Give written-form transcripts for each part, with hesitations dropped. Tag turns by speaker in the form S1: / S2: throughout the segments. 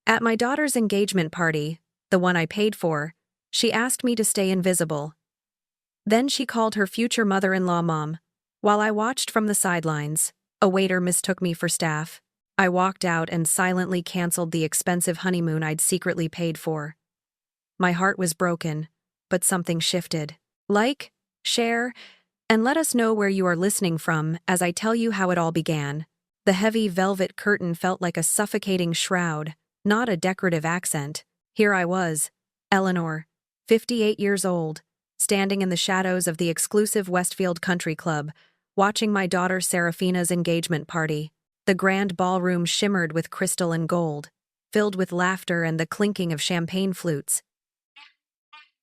S1: At my daughter's engagement party, the one I paid for, she asked me to stay invisible. Then she called her future mother-in-law Mom. While I watched from the sidelines, a waiter mistook me for staff. I walked out and silently canceled the expensive honeymoon I'd secretly paid for. My heart was broken, but something shifted. Like, share, and let us know where you are listening from as I tell you how it all began. The heavy velvet curtain felt like a suffocating shroud, not a decorative accent. Here I was, Eleanor, 58 years old, standing in the shadows of the exclusive Westfield Country Club, watching my daughter Seraphina's engagement party. The grand ballroom shimmered with crystal and gold, filled with laughter and the clinking of champagne flutes.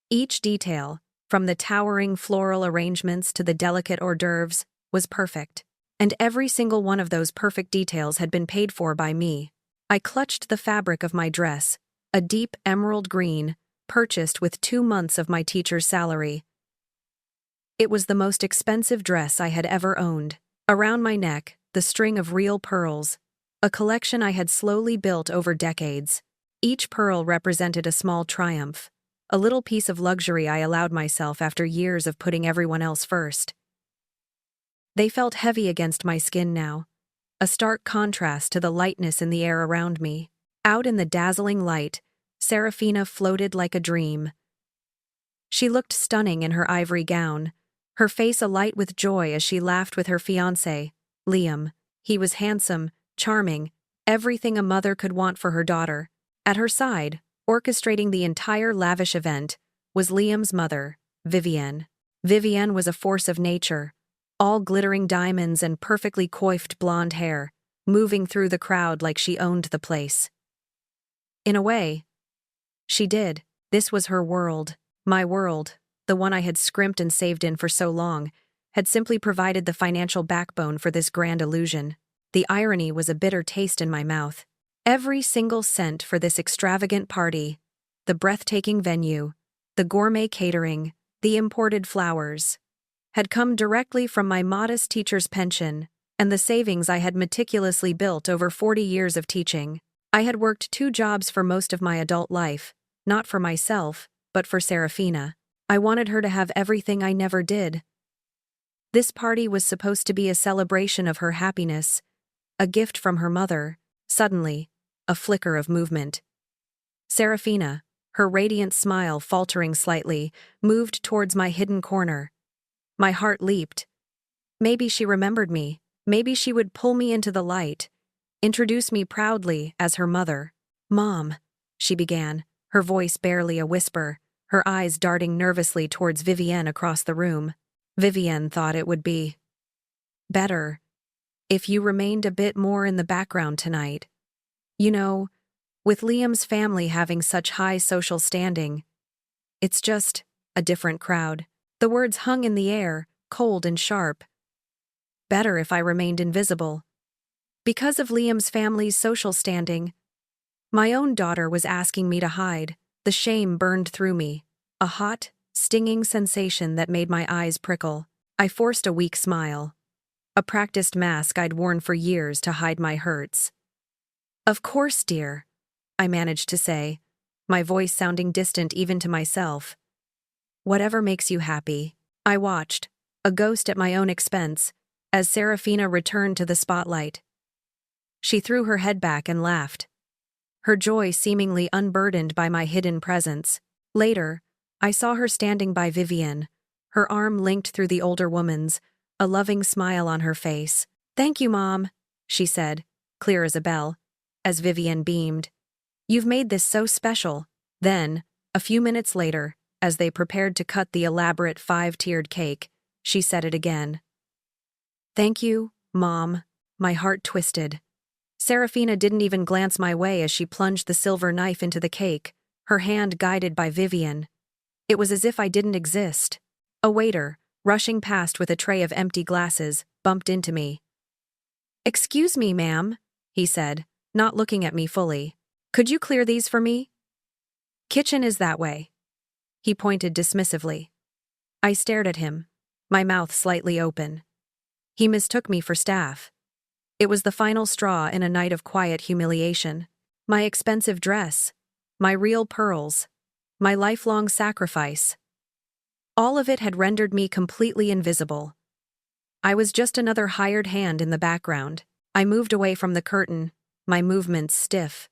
S1: Each detail, from the towering floral arrangements to the delicate hors d'oeuvres, was perfect. And every single one of those perfect details had been paid for by me. I clutched the fabric of my dress, a deep emerald green, purchased with 2 months of my teacher's salary. It was the most expensive dress I had ever owned. Around my neck, the string of real pearls, a collection I had slowly built over decades. Each pearl represented a small triumph, a little piece of luxury I allowed myself after years of putting everyone else first. They felt heavy against my skin now, a stark contrast to the lightness in the air around me. Out in the dazzling light, Seraphina floated like a dream. She looked stunning in her ivory gown, her face alight with joy as she laughed with her fiancé, Liam. He was handsome, charming, everything a mother could want for her daughter. At her side, orchestrating the entire lavish event, was Liam's mother, Vivienne. Vivienne was a force of nature, all glittering diamonds and perfectly coiffed blonde hair, moving through the crowd like she owned the place. In a way, she did. This was her world. My world, the one I had scrimped and saved in for so long, had simply provided the financial backbone for this grand illusion. The irony was a bitter taste in my mouth. Every single cent for this extravagant party, the breathtaking venue, the gourmet catering, the imported flowers, had come directly from my modest teacher's pension and the savings I had meticulously built over 40 years of teaching. I had worked 2 jobs for most of my adult life, not for myself, but for Seraphina. I wanted her to have everything I never did. This party was supposed to be a celebration of her happiness, a gift from her mother. Suddenly, a flicker of movement. Seraphina, her radiant smile faltering slightly, moved towards my hidden corner. My heart leaped. Maybe she remembered me. Maybe she would pull me into the light, introduce me proudly as her mother. "Mom," she began, her voice barely a whisper, her eyes darting nervously towards Vivienne across the room. Vivienne thought it would be better if you remained a bit more in the background tonight. You know, with Liam's family having such high social standing, it's just a different crowd. The words hung in the air, cold and sharp. Better if I remained invisible. Because of Liam's family's social standing, my own daughter was asking me to hide. The shame burned through me, a hot, stinging sensation that made my eyes prickle. I forced a weak smile, a practiced mask I'd worn for years to hide my hurts. "Of course, dear," I managed to say, my voice sounding distant even to myself. "Whatever makes you happy." I watched, a ghost at my own expense, as Seraphina returned to the spotlight. She threw her head back and laughed, her joy seemingly unburdened by my hidden presence. Later, I saw her standing by Vivienne, her arm linked through the older woman's, a loving smile on her face. "Thank you, Mom," she said, clear as a bell, as Vivienne beamed. "You've made this so special." Then, a few minutes later, as they prepared to cut the elaborate 5-tiered cake, she said it again. "Thank you, Mom." My heart twisted. Seraphina didn't even glance my way as she plunged the silver knife into the cake, her hand guided by Vivienne. It was as if I didn't exist. A waiter, rushing past with a tray of empty glasses, bumped into me. "Excuse me, ma'am," he said, not looking at me fully. "Could you clear these for me?" "Kitchen is that way." He pointed dismissively. I stared at him, my mouth slightly open. He mistook me for staff. It was the final straw in a night of quiet humiliation. My expensive dress, my real pearls, my lifelong sacrifice. All of it had rendered me completely invisible. I was just another hired hand in the background. I moved away from the curtain, my movements stiff.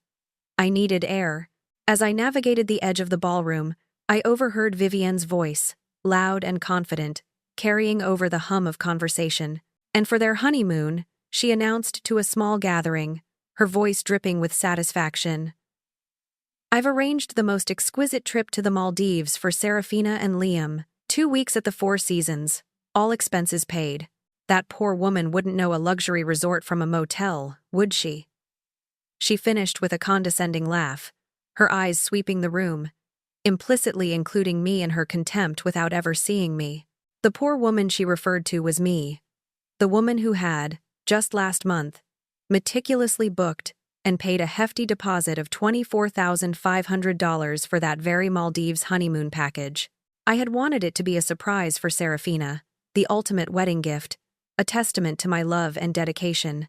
S1: I needed air. As I navigated the edge of the ballroom, I overheard Vivienne's voice, loud and confident, carrying over the hum of conversation. And for their honeymoon, she announced to a small gathering, her voice dripping with satisfaction. I've arranged the most exquisite trip to the Maldives for Seraphina and Liam, 2 weeks at the Four Seasons, all expenses paid. That poor woman wouldn't know a luxury resort from a motel, would she? She finished with a condescending laugh, her eyes sweeping the room, implicitly including me in her contempt without ever seeing me. The poor woman she referred to was me, the woman who had, just last month, meticulously booked and paid a hefty deposit of $24,500 for that very Maldives honeymoon package. I had wanted it to be a surprise for Seraphina, the ultimate wedding gift, a testament to my love and dedication.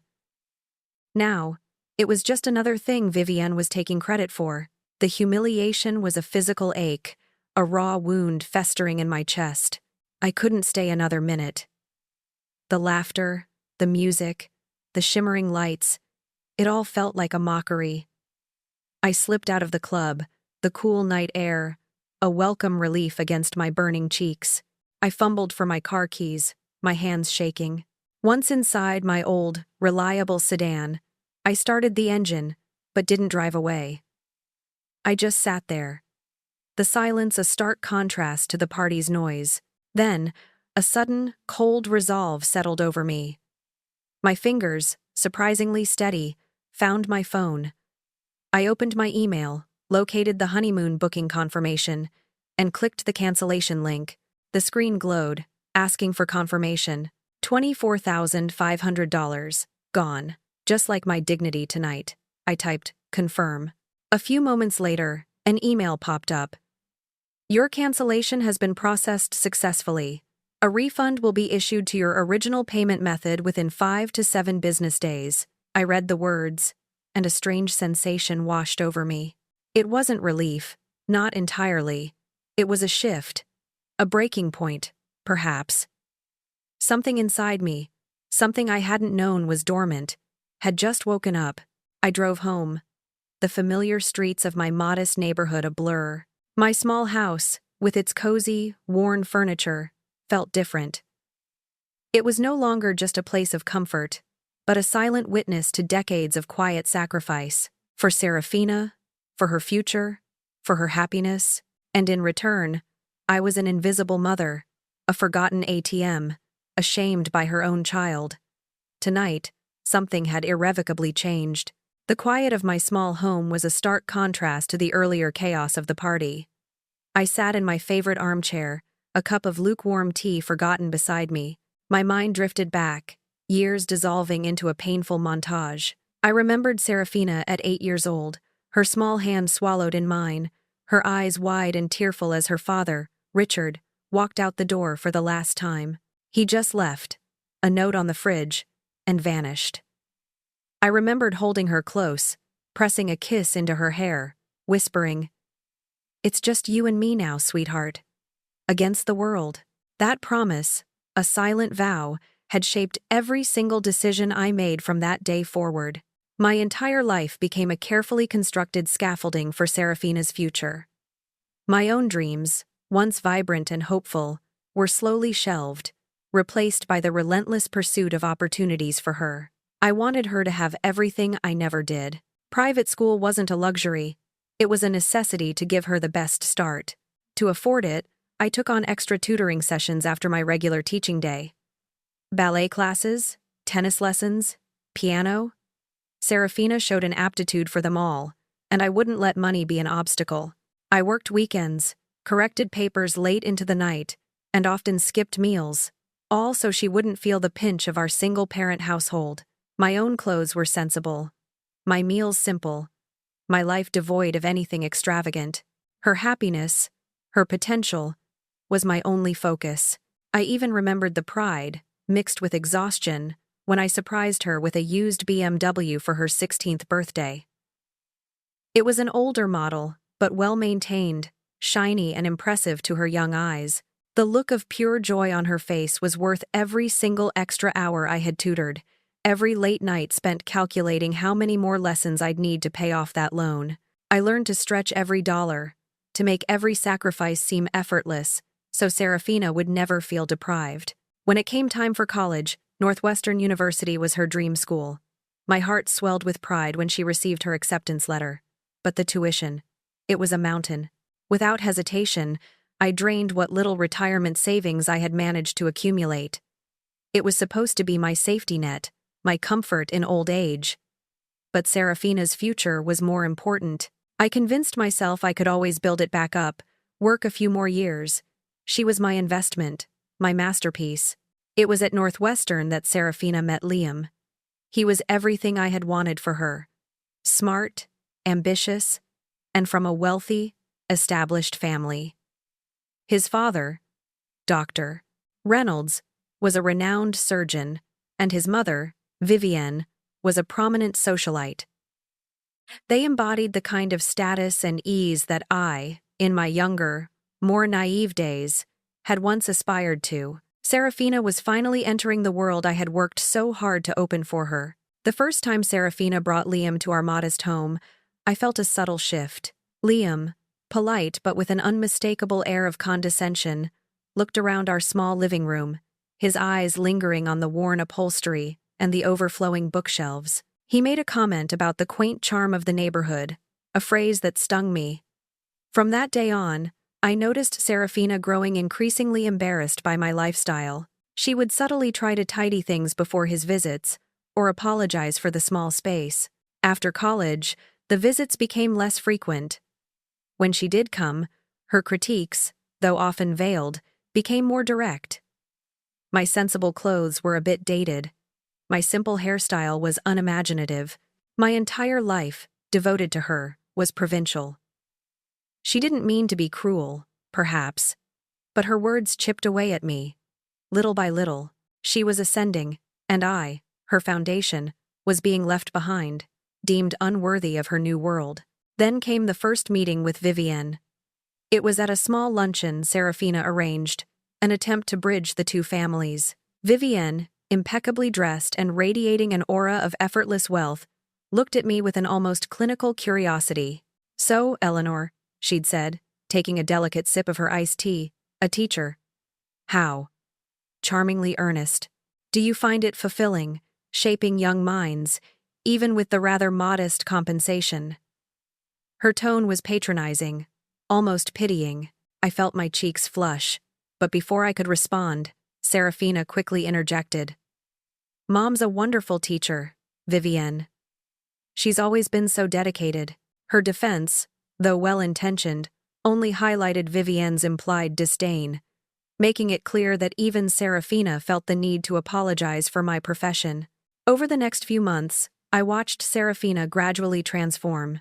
S1: Now, it was just another thing Vivienne was taking credit for. The humiliation was a physical ache, a raw wound festering in my chest. I couldn't stay another minute. The laughter, the music, the shimmering lights, it all felt like a mockery. I slipped out of the club, the cool night air, a welcome relief against my burning cheeks. I fumbled for my car keys, my hands shaking. Once inside my old, reliable sedan, I started the engine, but didn't drive away. I just sat there. The silence a stark contrast to the party's noise. Then, a sudden, cold resolve settled over me. My fingers, surprisingly steady, found my phone. I opened my email, located the honeymoon booking confirmation, and clicked the cancellation link. The screen glowed, asking for confirmation. $24,500. Gone. Just like my dignity tonight. I typed, confirm. A few moments later, an email popped up. Your cancellation has been processed successfully. A refund will be issued to your original payment method within 5 to 7 business days. I read the words, and a strange sensation washed over me. It wasn't relief, not entirely. It was a shift. A breaking point, perhaps. Something inside me, something I hadn't known was dormant, had just woken up. I drove home. The familiar streets of my modest neighborhood a blur. My small house, with its cozy, worn furniture, felt different. It was no longer just a place of comfort, but a silent witness to decades of quiet sacrifice. For Seraphina, for her future, for her happiness, and in return, I was an invisible mother, a forgotten ATM, ashamed by her own child. Tonight, something had irrevocably changed. The quiet of my small home was a stark contrast to the earlier chaos of the party. I sat in my favorite armchair, a cup of lukewarm tea forgotten beside me. My mind drifted back, years dissolving into a painful montage. I remembered Seraphina at 8 years old, her small hand swallowed in mine, her eyes wide and tearful as her father, Richard, walked out the door for the last time. He just left, a note on the fridge, and vanished. I remembered holding her close, pressing a kiss into her hair, whispering, "It's just you and me now, sweetheart. Against the world." That promise, a silent vow, had shaped every single decision I made from that day forward. My entire life became a carefully constructed scaffolding for Seraphina's future. My own dreams, once vibrant and hopeful, were slowly shelved, replaced by the relentless pursuit of opportunities for her. I wanted her to have everything I never did. Private school wasn't a luxury. It was a necessity to give her the best start. To afford it, I took on extra tutoring sessions after my regular teaching day. Ballet classes, tennis lessons, piano. Seraphina showed an aptitude for them all, and I wouldn't let money be an obstacle. I worked weekends, corrected papers late into the night, and often skipped meals, all so she wouldn't feel the pinch of our single-parent household. My own clothes were sensible, my meals simple, my life devoid of anything extravagant. Her happiness, her potential, was my only focus. I even remembered the pride, mixed with exhaustion, when I surprised her with a used BMW for her 16th birthday. It was an older model, but well-maintained, shiny and impressive to her young eyes. The look of pure joy on her face was worth every single extra hour I had tutored, every late night spent calculating how many more lessons I'd need to pay off that loan. I learned to stretch every dollar, to make every sacrifice seem effortless, so Seraphina would never feel deprived. When it came time for college, Northwestern University was her dream school. My heart swelled with pride when she received her acceptance letter. But the tuition, it was a mountain. Without hesitation, I drained what little retirement savings I had managed to accumulate. It was supposed to be my safety net, my comfort in old age. But Seraphina's future was more important. I convinced myself I could always build it back up, work a few more years. She was my investment, my masterpiece. It was at Northwestern that Seraphina met Liam. He was everything I had wanted for her. Smart, ambitious, and from a wealthy, established family. His father, Dr. Reynolds, was a renowned surgeon, and his mother, Vivienne, was a prominent socialite. They embodied the kind of status and ease that I, in my younger, more naive days, had once aspired to. Seraphina was finally entering the world I had worked so hard to open for her. The first time Seraphina brought Liam to our modest home, I felt a subtle shift. Liam, polite but with an unmistakable air of condescension, looked around our small living room, his eyes lingering on the worn upholstery and the overflowing bookshelves. He made a comment about the quaint charm of the neighborhood, a phrase that stung me. From that day on, I noticed Seraphina growing increasingly embarrassed by my lifestyle. She would subtly try to tidy things before his visits, or apologize for the small space. After college, the visits became less frequent. When she did come, her critiques, though often veiled, became more direct. My sensible clothes were a bit dated. My simple hairstyle was unimaginative. My entire life, devoted to her, was provincial. She didn't mean to be cruel, perhaps, but her words chipped away at me. Little by little, she was ascending, and I, her foundation, was being left behind, deemed unworthy of her new world. Then came the first meeting with Vivienne. It was at a small luncheon Seraphina arranged, an attempt to bridge the two families. Vivienne, impeccably dressed and radiating an aura of effortless wealth, looked at me with an almost clinical curiosity. "So, Eleanor," she'd said, taking a delicate sip of her iced tea, "a teacher. How?" Charmingly earnest. "Do you find it fulfilling, shaping young minds, even with the rather modest compensation?" Her tone was patronizing, almost pitying. I felt my cheeks flush, but before I could respond, Seraphina quickly interjected. "Mom's a wonderful teacher, Vivienne. She's always been so dedicated." Her defense, though well-intentioned, only highlighted Vivienne's implied disdain, making it clear that even Seraphina felt the need to apologize for my profession. Over the next few months, I watched Seraphina gradually transform.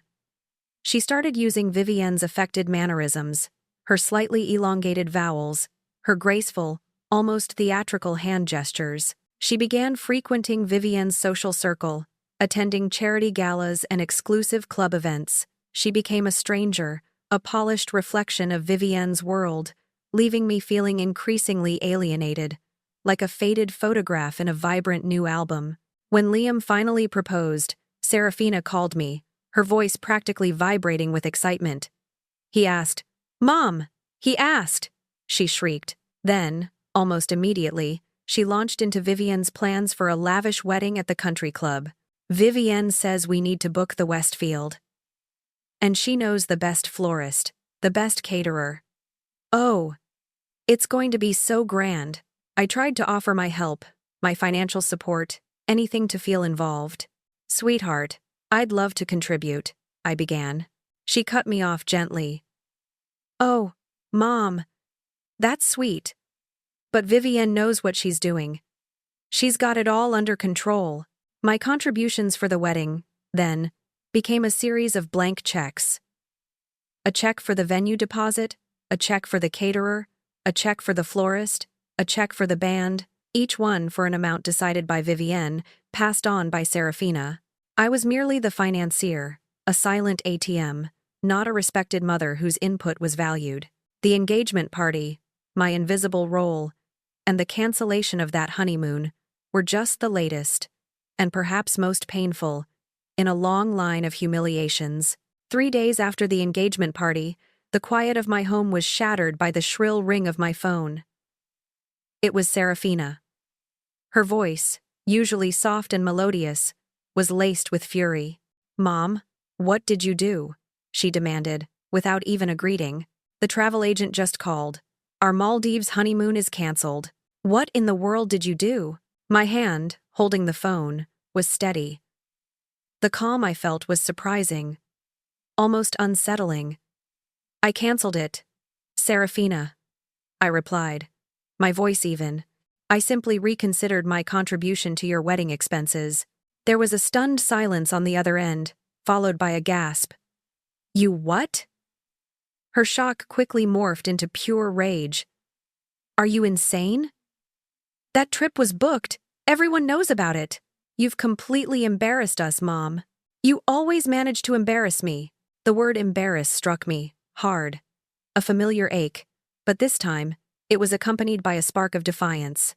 S1: She started using Vivienne's affected mannerisms, her slightly elongated vowels, her graceful, almost theatrical hand gestures. She began frequenting Vivienne's social circle, attending charity galas and exclusive club events. She became a stranger, a polished reflection of Vivienne's world, leaving me feeling increasingly alienated, like a faded photograph in a vibrant new album. When Liam finally proposed, Seraphina called me, her voice practically vibrating with excitement. "He asked." "Mom! He asked!" she shrieked. Then, almost immediately, she launched into Vivienne's plans for a lavish wedding at the country club. "Vivienne says we need to book the Westfield. And she knows the best florist, the best caterer. Oh, it's going to be so grand." I tried to offer my help, my financial support, anything to feel involved. "Sweetheart, I'd love to contribute," I began. She cut me off gently. "Oh, Mom, that's sweet. But Vivienne knows what she's doing. She's got it all under control." My contributions for the wedding, then, became a series of blank checks. A check for the venue deposit, a check for the caterer, a check for the florist, a check for the band, each one for an amount decided by Vivienne, passed on by Seraphina. I was merely the financier, a silent ATM, not a respected mother whose input was valued. The engagement party, my invisible role, and the cancellation of that honeymoon were just the latest, and perhaps most painful, in a long line of humiliations. 3 days after the engagement party, the quiet of my home was shattered by the shrill ring of my phone. It was Seraphina. Her voice, usually soft and melodious, was laced with fury. "Mom, what did you do?" she demanded, without even a greeting. "The travel agent just called. Our Maldives honeymoon is cancelled." "What in the world did you do?" My hand, holding the phone, was steady. The calm I felt was surprising, almost unsettling. "I cancelled it, Seraphina," I replied, my voice even. "I simply reconsidered my contribution to your wedding expenses." There was a stunned silence on the other end, followed by a gasp. "You what?" Her shock quickly morphed into pure rage. "Are you insane? That trip was booked. Everyone knows about it. You've completely embarrassed us, Mom. You always manage to embarrass me." The word embarrass struck me, hard. A familiar ache, but this time, it was accompanied by a spark of defiance.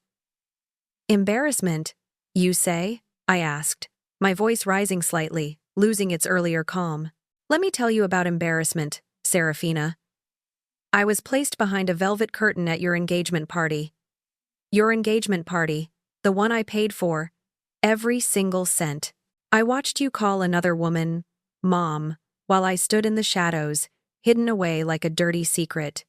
S1: "Embarrassment, you say?" I asked, my voice rising slightly, losing its earlier calm. "Let me tell you about embarrassment, Seraphina. I was placed behind a velvet curtain at your engagement party. Your engagement party, the one I paid for, every single cent. I watched you call another woman Mom while I stood in the shadows, hidden away like a dirty secret."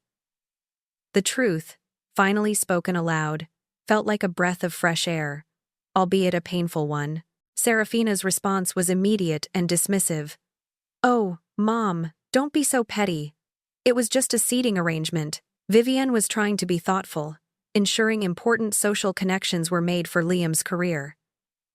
S1: The truth, finally spoken aloud, felt like a breath of fresh air, albeit a painful one. Seraphina's response was immediate and dismissive. "Oh, Mom, don't be so petty. It was just a seating arrangement." Vivienne was trying to be thoughtful, ensuring important social connections were made for Liam's career.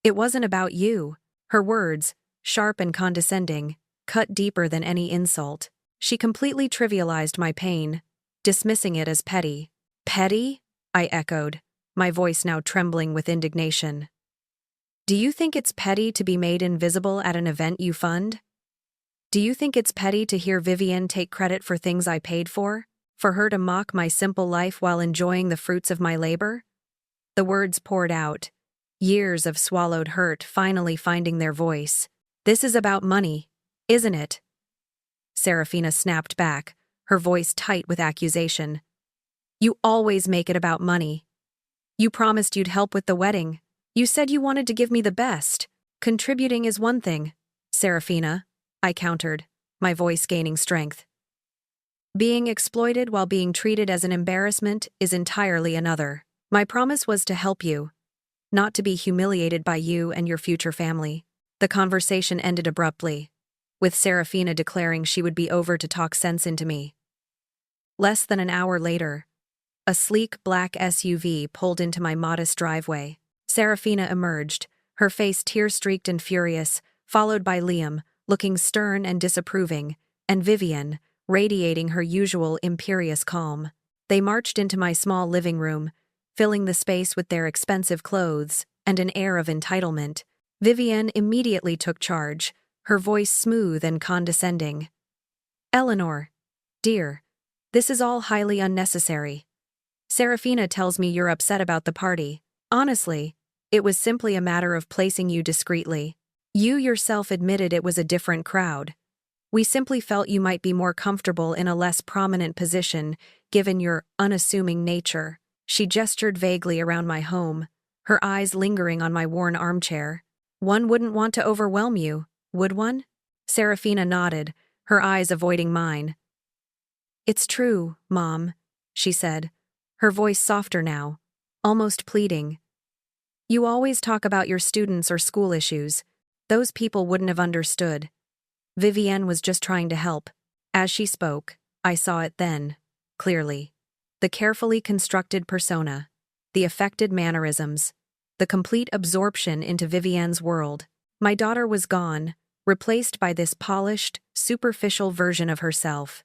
S1: "It wasn't about you." Her words, sharp and condescending, cut deeper than any insult. She completely trivialized my pain, dismissing it as petty. "Petty?" I echoed, my voice now trembling with indignation. "Do you think it's petty to be made invisible at an event you fund? Do you think it's petty to hear Vivienne take credit for things I paid for? For her to mock my simple life while enjoying the fruits of my labor?" The words poured out, years of swallowed hurt finally finding their voice. "This is about money, isn't it?" Seraphina snapped back, her voice tight with accusation. "You always make it about money. You promised you'd help with the wedding. You said you wanted to give me the best. Contributing is one thing, Seraphina," I countered, my voice gaining strength. "Being exploited while being treated as an embarrassment is entirely another. My promise was to help you, not to be humiliated by you and your future family." The conversation ended abruptly, with Seraphina declaring she would be over to talk sense into me. Less than an hour later, a sleek black SUV pulled into my modest driveway. Seraphina emerged, her face tear-streaked and furious, followed by Liam, looking stern and disapproving, and Vivienne, radiating her usual imperious calm. They marched into my small living room, filling the space with their expensive clothes and an air of entitlement. Vivienne immediately took charge, her voice smooth and condescending. "Eleanor, dear, this is all highly unnecessary. Seraphina tells me you're upset about the party. Honestly, it was simply a matter of placing you discreetly. You yourself admitted it was a different crowd. We simply felt you might be more comfortable in a less prominent position, given your unassuming nature." She gestured vaguely around my home, her eyes lingering on my worn armchair. "One wouldn't want to overwhelm you, would one?" Seraphina nodded, her eyes avoiding mine. "It's true, Mom," she said, her voice softer now, almost pleading. "You always talk about your students or school issues. Those people wouldn't have understood. Vivienne was just trying to help." As she spoke, I saw it then, clearly. The carefully constructed persona, the affected mannerisms, the complete absorption into Vivienne's world. My daughter was gone, replaced by this polished, superficial version of herself.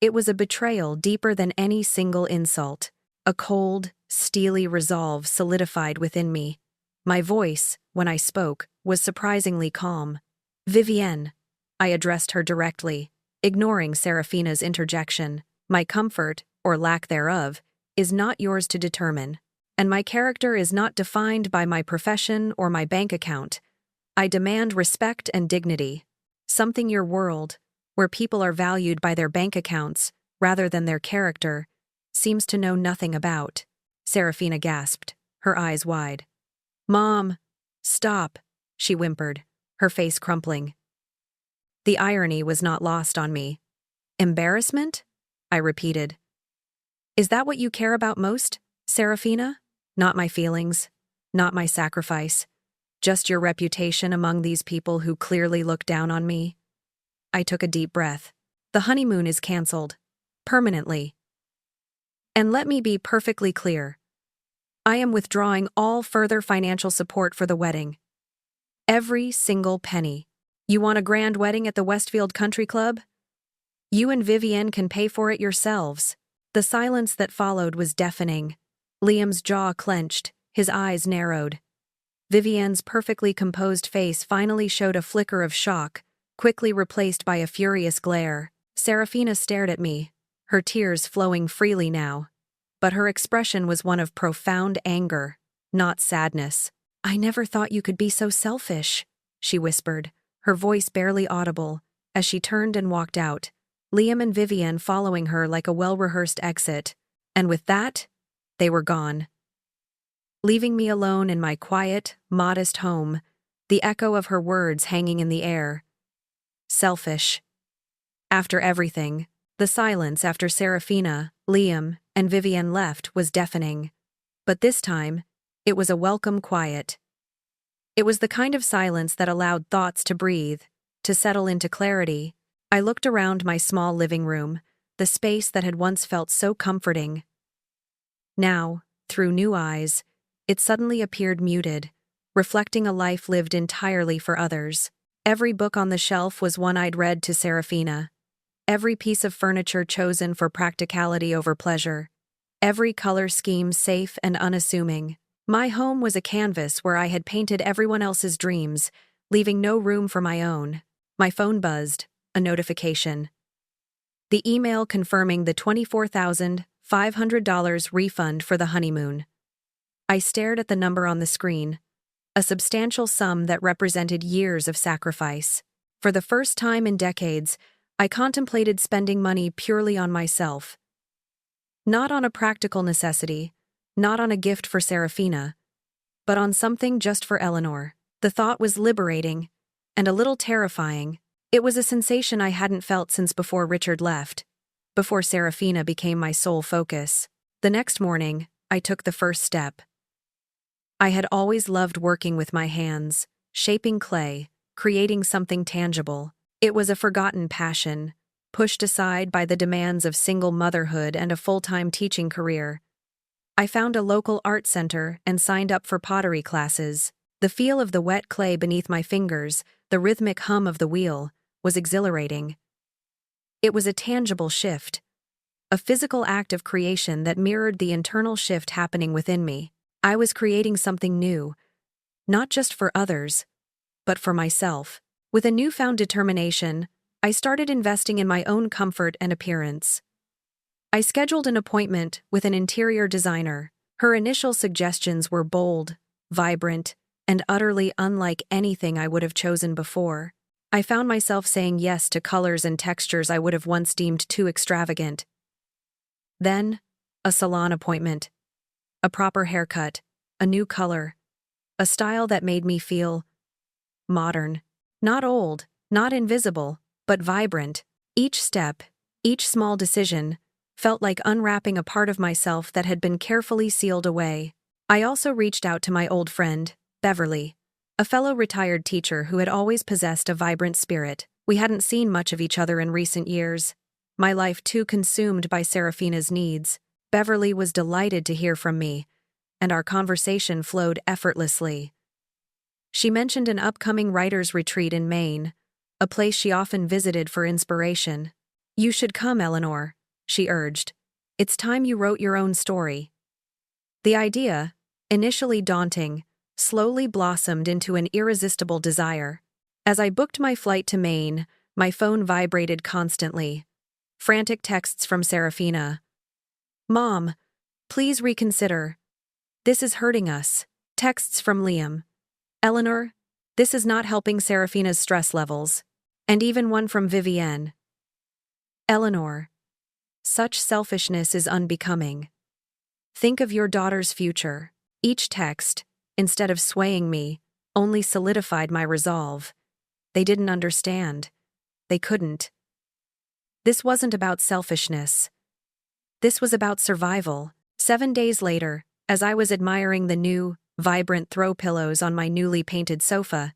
S1: It was a betrayal deeper than any single insult. A cold, steely resolve solidified within me. My voice, when I spoke, was surprisingly calm. "Vivienne, I addressed her directly, ignoring Seraphina's interjection. My comfort, or lack thereof, is not yours to determine, and my character is not defined by my profession or my bank account. I demand respect and dignity. Something your world, where people are valued by their bank accounts rather than their character, seems to know nothing about. Seraphina gasped, her eyes wide. Mom, stop, she whimpered, her face crumpling. The irony was not lost on me. Embarrassment? I repeated. Is that what you care about most, Seraphina? Not my feelings, not my sacrifice, just your reputation among these people who clearly look down on me? I took a deep breath. The honeymoon is canceled. Permanently. And let me be perfectly clear. I am withdrawing all further financial support for the wedding. Every single penny. You want a grand wedding at the Westfield Country Club? You and Vivienne can pay for it yourselves. The silence that followed was deafening. Liam's jaw clenched, his eyes narrowed. Vivienne's perfectly composed face finally showed a flicker of shock, quickly replaced by a furious glare. Seraphina stared at me, her tears flowing freely now. But her expression was one of profound anger, not sadness. I never thought you could be so selfish, she whispered, her voice barely audible, as she turned and walked out, Liam and Vivienne following her like a well-rehearsed exit. And with that, they were gone. Leaving me alone in my quiet, modest home, the echo of her words hanging in the air. Selfish. After everything, the silence after Seraphina, Liam, and Vivienne left was deafening. But this time, it was a welcome quiet. It was the kind of silence that allowed thoughts to breathe, to settle into clarity. I looked around my small living room, the space that had once felt so comforting. Now, through new eyes, it suddenly appeared muted, reflecting a life lived entirely for others. Every book on the shelf was one I'd read to Seraphina. Every piece of furniture chosen for practicality over pleasure. Every color scheme safe and unassuming. My home was a canvas where I had painted everyone else's dreams, leaving no room for my own. My phone buzzed, a notification. The email confirming the $24,500 refund for the honeymoon. I stared at the number on the screen, a substantial sum that represented years of sacrifice. For the first time in decades, I contemplated spending money purely on myself. Not on a practical necessity, not on a gift for Seraphina, but on something just for Eleanor. The thought was liberating, and a little terrifying. It was a sensation I hadn't felt since before Richard left, before Seraphina became my sole focus. The next morning, I took the first step. I had always loved working with my hands, shaping clay, creating something tangible. It was a forgotten passion, pushed aside by the demands of single motherhood and a full-time teaching career. I found a local art center and signed up for pottery classes. The feel of the wet clay beneath my fingers, the rhythmic hum of the wheel, was exhilarating. It was a tangible shift, a physical act of creation that mirrored the internal shift happening within me. I was creating something new, not just for others, but for myself. With a newfound determination, I started investing in my own comfort and appearance. I scheduled an appointment with an interior designer. Her initial suggestions were bold, vibrant, and utterly unlike anything I would have chosen before. I found myself saying yes to colors and textures I would have once deemed too extravagant. Then, a salon appointment. A proper haircut, a new color, a style that made me feel modern. Not old, not invisible, but vibrant. Each step, each small decision, felt like unwrapping a part of myself that had been carefully sealed away. I also reached out to my old friend, Beverly, a fellow retired teacher who had always possessed a vibrant spirit. We hadn't seen much of each other in recent years, my life too consumed by Seraphina's needs. Beverly was delighted to hear from me, and our conversation flowed effortlessly. She mentioned an upcoming writer's retreat in Maine, a place she often visited for inspiration. "You should come, Eleanor," she urged. "It's time you wrote your own story." The idea, initially daunting, slowly blossomed into an irresistible desire. As I booked my flight to Maine, My phone vibrated constantly. Frantic texts from Seraphina. Mom, please reconsider. This is hurting us. Texts from Liam. Eleanor, this is not helping Seraphina's stress levels. And even one from Vivienne. Eleanor, such selfishness is unbecoming. Think of your daughter's future. Each text, instead of swaying me, only solidified my resolve. They didn't understand. They couldn't. This wasn't about selfishness. This was about survival. 7 days later, as I was admiring the new, vibrant throw pillows on my newly painted sofa,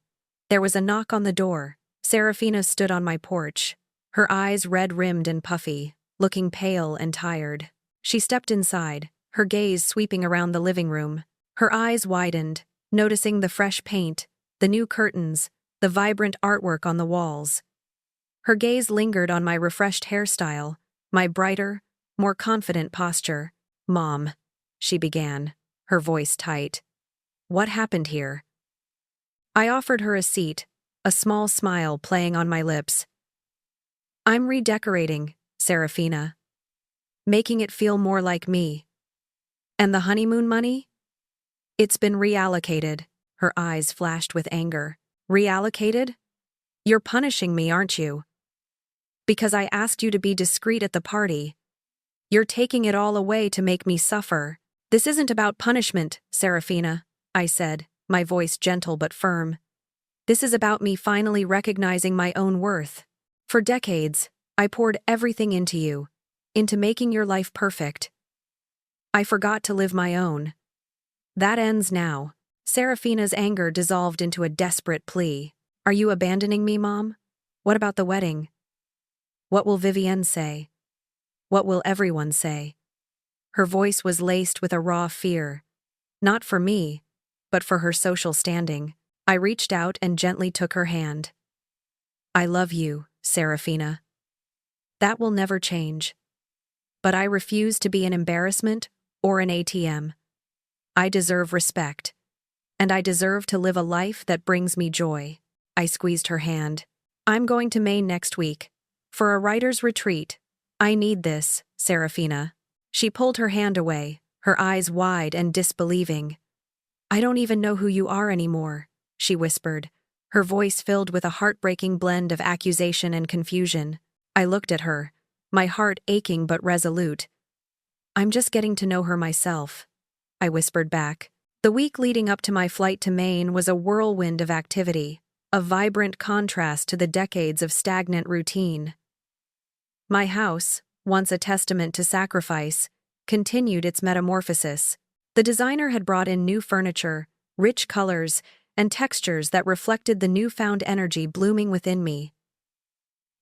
S1: there was a knock on the door. Seraphina stood on my porch, her eyes red-rimmed and puffy, looking pale and tired. She stepped inside, her gaze sweeping around the living room. Her eyes widened, noticing the fresh paint, the new curtains, the vibrant artwork on the walls. Her gaze lingered on my refreshed hairstyle, my brighter, more confident posture. Mom, she began, her voice tight. What happened here? I offered her a seat, a small smile playing on my lips. I'm redecorating, Seraphina. Making it feel more like me. And the honeymoon money? It's been reallocated. Her eyes flashed with anger. Reallocated? You're punishing me, aren't you? Because I asked you to be discreet at the party. You're taking it all away to make me suffer. This isn't about punishment, Seraphina, I said, my voice gentle but firm. This is about me finally recognizing my own worth. For decades, I poured everything into you, into making your life perfect. I forgot to live my own. That ends now. Seraphina's anger dissolved into a desperate plea. Are you abandoning me, Mom? What about the wedding? What will Vivienne say? What will everyone say? Her voice was laced with a raw fear. Not for me, but for her social standing. I reached out and gently took her hand. I love you, Seraphina. That will never change. But I refuse to be an embarrassment or an ATM. I deserve respect. And I deserve to live a life that brings me joy. I squeezed her hand. I'm going to Maine next week. For a writer's retreat. I need this, Seraphina. She pulled her hand away, her eyes wide and disbelieving. I don't even know who you are anymore, she whispered, her voice filled with a heartbreaking blend of accusation and confusion. I looked at her, my heart aching but resolute. I'm just getting to know her myself, I whispered back. The week leading up to my flight to Maine was a whirlwind of activity, a vibrant contrast to the decades of stagnant routine. My house, once a testament to sacrifice, continued its metamorphosis. The designer had brought in new furniture, rich colors, and textures that reflected the newfound energy blooming within me.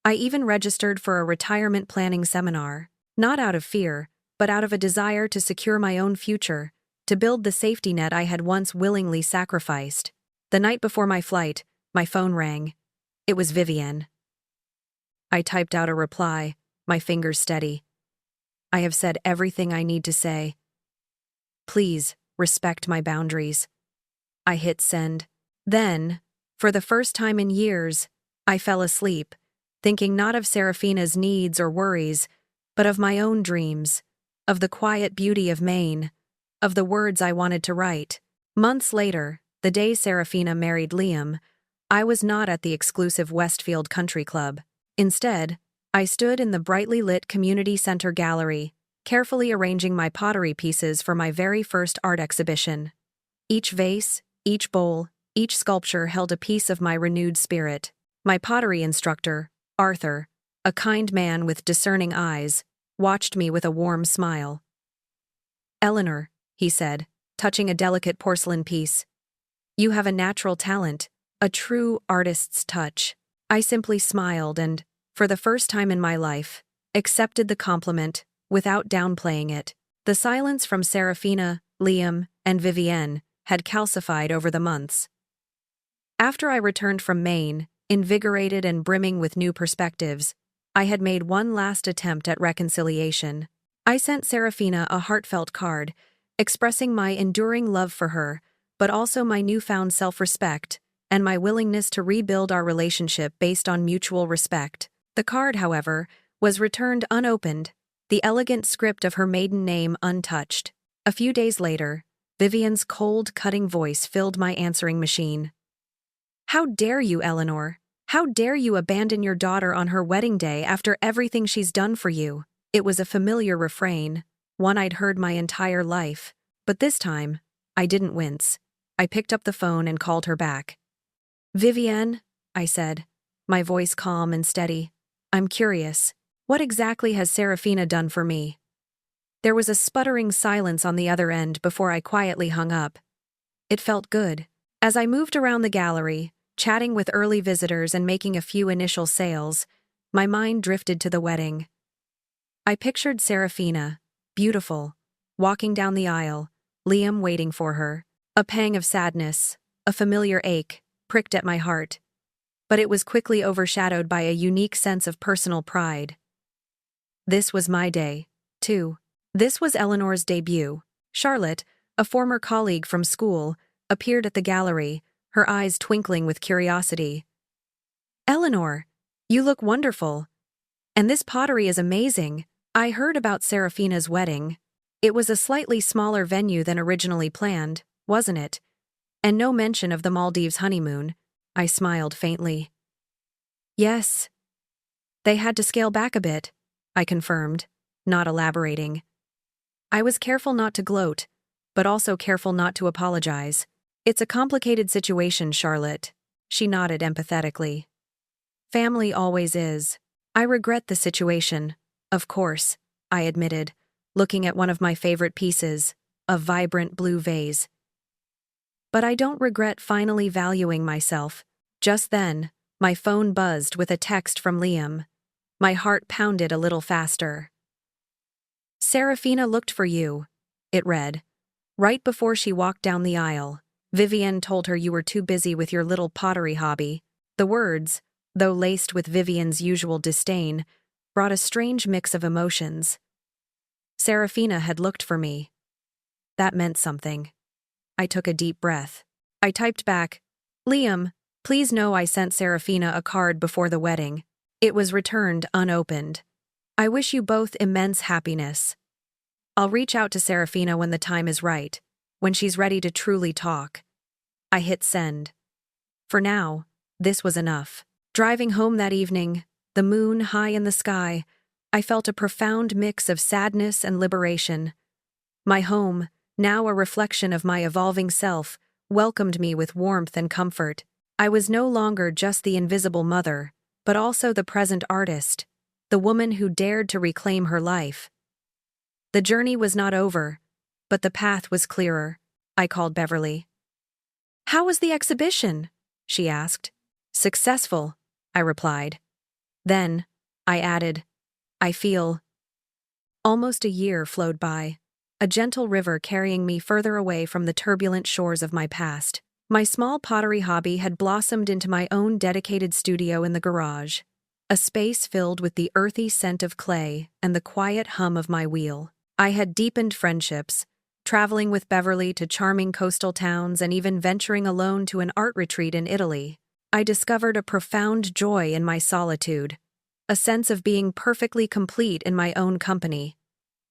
S1: I even registered for a retirement planning seminar, not out of fear, but out of a desire to secure my own future, to build the safety net I had once willingly sacrificed. The night before my flight, my phone rang. It was Vivienne. I typed out a reply, my fingers steady. I have said everything I need to say. Please, respect my boundaries. I hit send. Then, for the first time in years, I fell asleep, thinking not of Seraphina's needs or worries, but of my own dreams, of the quiet beauty of Maine, of the words I wanted to write. Months later, the day Seraphina married Liam, I was not at the exclusive Westfield Country Club. Instead, I stood in the brightly lit community center gallery, carefully arranging my pottery pieces for my very first art exhibition. Each vase, each bowl, each sculpture held a piece of my renewed spirit. My pottery instructor, Arthur, a kind man with discerning eyes, watched me with a warm smile. Eleanor, he said, touching a delicate porcelain piece. You have a natural talent, a true artist's touch. I simply smiled and, for the first time in my life, accepted the compliment, without downplaying it. The silence from Seraphina, Liam, and Vivienne had calcified over the months. After I returned from Maine, invigorated and brimming with new perspectives, I had made one last attempt at reconciliation. I sent Seraphina a heartfelt card, expressing my enduring love for her, but also my newfound self-respect, and my willingness to rebuild our relationship based on mutual respect. The card, however, was returned unopened, the elegant script of her maiden name untouched. A few days later, Vivienne's cold, cutting voice filled my answering machine. "How dare you, Eleanor? How dare you abandon your daughter on her wedding day after everything she's done for you?" It was a familiar refrain, one I'd heard my entire life. But this time, I didn't wince. I picked up the phone and called her back. "Vivienne," I said, my voice calm and steady, "I'm curious. What exactly has Seraphina done for me?" There was a sputtering silence on the other end before I quietly hung up. It felt good. As I moved around the gallery, chatting with early visitors and making a few initial sales, my mind drifted to the wedding. I pictured Seraphina, beautiful, walking down the aisle, Liam waiting for her. A pang of sadness, a familiar ache, pricked at my heart. But it was quickly overshadowed by a unique sense of personal pride. This was my day, too. This was Eleanor's debut. Charlotte, a former colleague from school, appeared at the gallery, her eyes twinkling with curiosity. "Eleanor, you look wonderful. And this pottery is amazing. I heard about Seraphina's wedding. It was a slightly smaller venue than originally planned, wasn't it? And no mention of the Maldives honeymoon." I smiled faintly. "Yes. They had to scale back a bit," I confirmed, not elaborating. I was careful not to gloat, but also careful not to apologize. "It's a complicated situation, Charlotte." She nodded empathetically. "Family always is. I regret the situation, of course," I admitted, looking at one of my favorite pieces, a vibrant blue vase. "But I don't regret finally valuing myself." Just then, my phone buzzed with a text from Liam. My heart pounded a little faster. "Seraphina looked for you," it read. "Right before she walked down the aisle. Vivienne told her you were too busy with your little pottery hobby." The words, though laced with Vivienne's usual disdain, brought a strange mix of emotions. Seraphina had looked for me. That meant something. I took a deep breath. I typed back, "Liam, please know I sent Seraphina a card before the wedding." It was returned unopened. "I wish you both immense happiness. I'll reach out to Seraphina when the time is right, when she's ready to truly talk." I hit send. For now, this was enough. Driving home that evening, the moon high in the sky, I felt a profound mix of sadness and liberation. My home, now a reflection of my evolving self, welcomed me with warmth and comfort. I was no longer just the invisible mother, but also the present artist, the woman who dared to reclaim her life. The journey was not over, but the path was clearer. I called Beverly. "How was the exhibition?" she asked. "Successful," I replied. Then, I added, "I feel..." Almost a year flowed by, a gentle river carrying me further away from the turbulent shores of my past. My small pottery hobby had blossomed into my own dedicated studio in the garage, a space filled with the earthy scent of clay and the quiet hum of my wheel. I had deepened friendships, traveling with Beverly to charming coastal towns and even venturing alone to an art retreat in Italy. I discovered a profound joy in my solitude, a sense of being perfectly complete in my own company,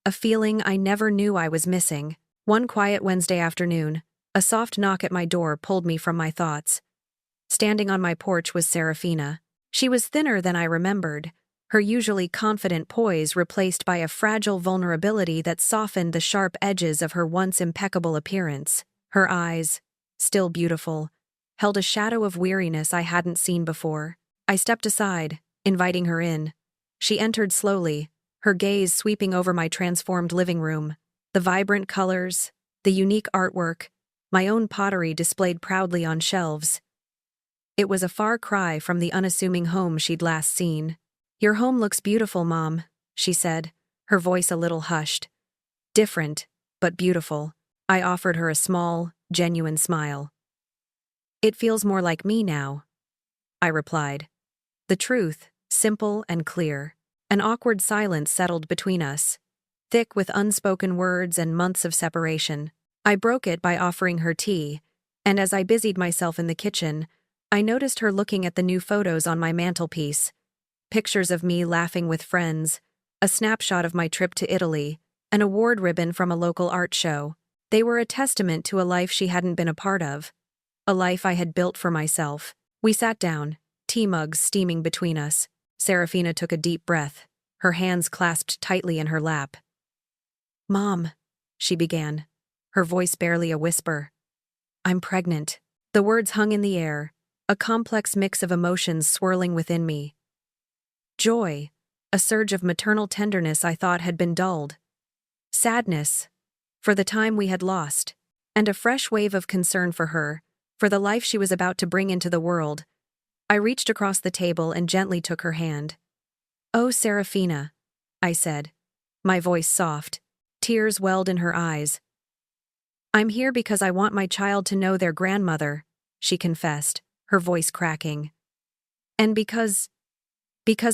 S1: a feeling I never knew I was missing. One quiet Wednesday afternoon, a soft knock at my door pulled me from my thoughts. Standing on my porch was Seraphina. She was thinner than I remembered, her usually confident poise replaced by a fragile vulnerability that softened the sharp edges of her once impeccable appearance. Her eyes, still beautiful, held a shadow of weariness I hadn't seen before. I stepped aside, inviting her in. She entered slowly, her gaze sweeping over my transformed living room. The vibrant colors, the unique artwork, my own pottery displayed proudly on shelves. It was a far cry from the unassuming home she'd last seen. "Your home looks beautiful, Mom," she said, her voice a little hushed. "Different, but beautiful." I offered her a small, genuine smile. "It feels more like me now," I replied. The truth, simple and clear. An awkward silence settled between us, thick with unspoken words and months of separation. I broke it by offering her tea, and as I busied myself in the kitchen, I noticed her looking at the new photos on my mantelpiece. Pictures of me laughing with friends, a snapshot of my trip to Italy, an award ribbon from a local art show. They were a testament to a life she hadn't been a part of, a life I had built for myself. We sat down, tea mugs steaming between us. Seraphina took a deep breath, her hands clasped tightly in her lap. "Mom," she began, her voice barely a whisper. "I'm pregnant." The words hung in the air, a complex mix of emotions swirling within me. Joy, a surge of maternal tenderness I thought had been dulled. Sadness, for the time we had lost, and a fresh wave of concern for her, for the life she was about to bring into the world. I reached across the table and gently took her hand. "Oh, Seraphina," I said, my voice soft. Tears welled in her eyes. "I'm here because I want my child to know their grandmother," she confessed, her voice cracking. "And because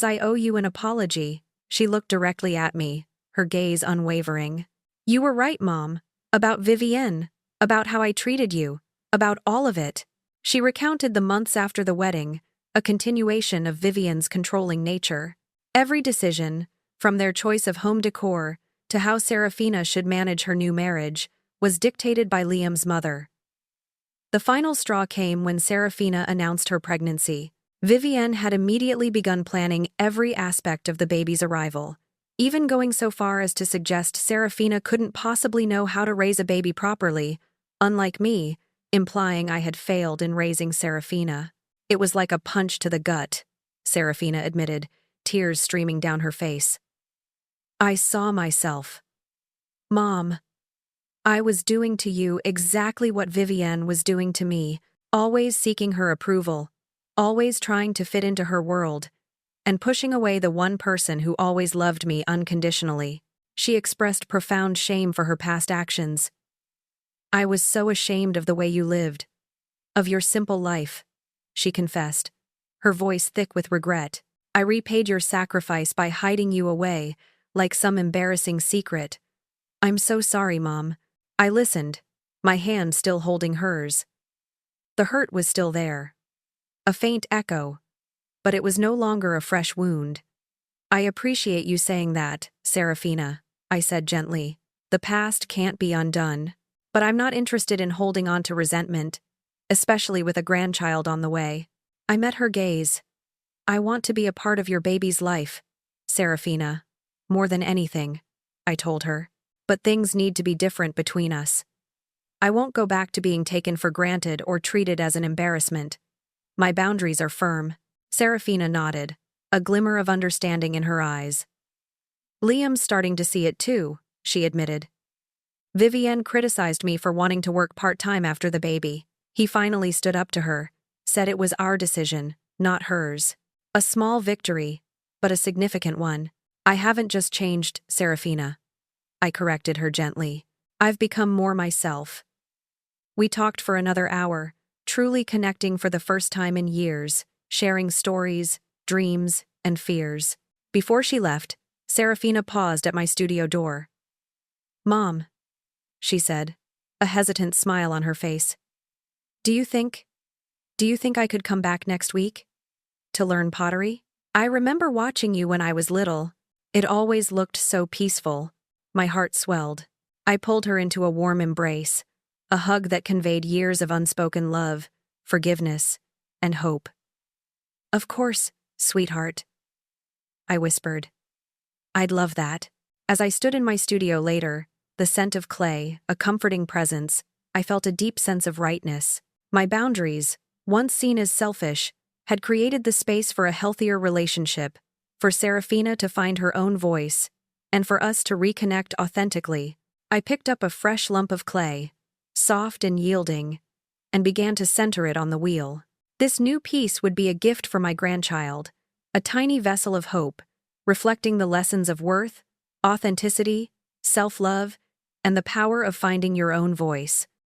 S1: I owe you an apology." She looked directly at me, her gaze unwavering. "You were right, Mom, about Vivienne, about how I treated you, about all of it." She recounted the months after the wedding, a continuation of Vivienne's controlling nature. Every decision, from their choice of home decor to how Seraphina should manage her new marriage, was dictated by Liam's mother. The final straw came when Seraphina announced her pregnancy. Vivienne had immediately begun planning every aspect of the baby's arrival, even going so far as to suggest Seraphina couldn't possibly know how to raise a baby properly, unlike me, implying I had failed in raising Seraphina. "It was like a punch to the gut," Seraphina admitted, tears streaming down her face. "I saw myself. Mom, I was doing to you exactly what Vivienne was doing to me, always seeking her approval, always trying to fit into her world, and pushing away the one person who always loved me unconditionally." She expressed profound shame for her past actions. "I was so ashamed of the way you lived, of your simple life," she confessed, her voice thick with regret. "I repaid your sacrifice by hiding you away, like some embarrassing secret. I'm so sorry, Mom." I listened, my hand still holding hers. The hurt was still there. A faint echo, but it was no longer a fresh wound. "I appreciate you saying that, Seraphina," I said gently. "The past can't be undone, but I'm not interested in holding on to resentment, especially with a grandchild on the way." I met her gaze. "I want to be a part of your baby's life, Seraphina, more than anything," I told her. "But things need to be different between us. I won't go back to being taken for granted or treated as an embarrassment. My boundaries are firm." Seraphina nodded, a glimmer of understanding in her eyes. "Liam's starting to see it too," she admitted. "Vivienne criticized me for wanting to work part-time after the baby. He finally stood up to her, said it was our decision, not hers. A small victory, but a significant one. I haven't just changed, Seraphina," I corrected her gently. "I've become more myself." We talked for another hour, truly connecting for the first time in years, sharing stories, dreams, and fears. Before she left, Seraphina paused at my studio door. "Mom," she said, a hesitant smile on her face. Do you think I could come back next week? To learn pottery? I remember watching you when I was little. It always looked so peaceful." My heart swelled. I pulled her into a warm embrace, a hug that conveyed years of unspoken love, forgiveness, and hope. "Of course, sweetheart," I whispered. "I'd love that." As I stood in my studio later, the scent of clay, a comforting presence, I felt a deep sense of rightness. My boundaries, once seen as selfish, had created the space for a healthier relationship, for Seraphina to find her own voice, and for us to reconnect authentically. I picked up a fresh lump of clay, soft and yielding, and began to center it on the wheel. This new piece would be a gift for my grandchild, a tiny vessel of hope, reflecting the lessons of worth, authenticity, self-love, and the power of finding your own voice.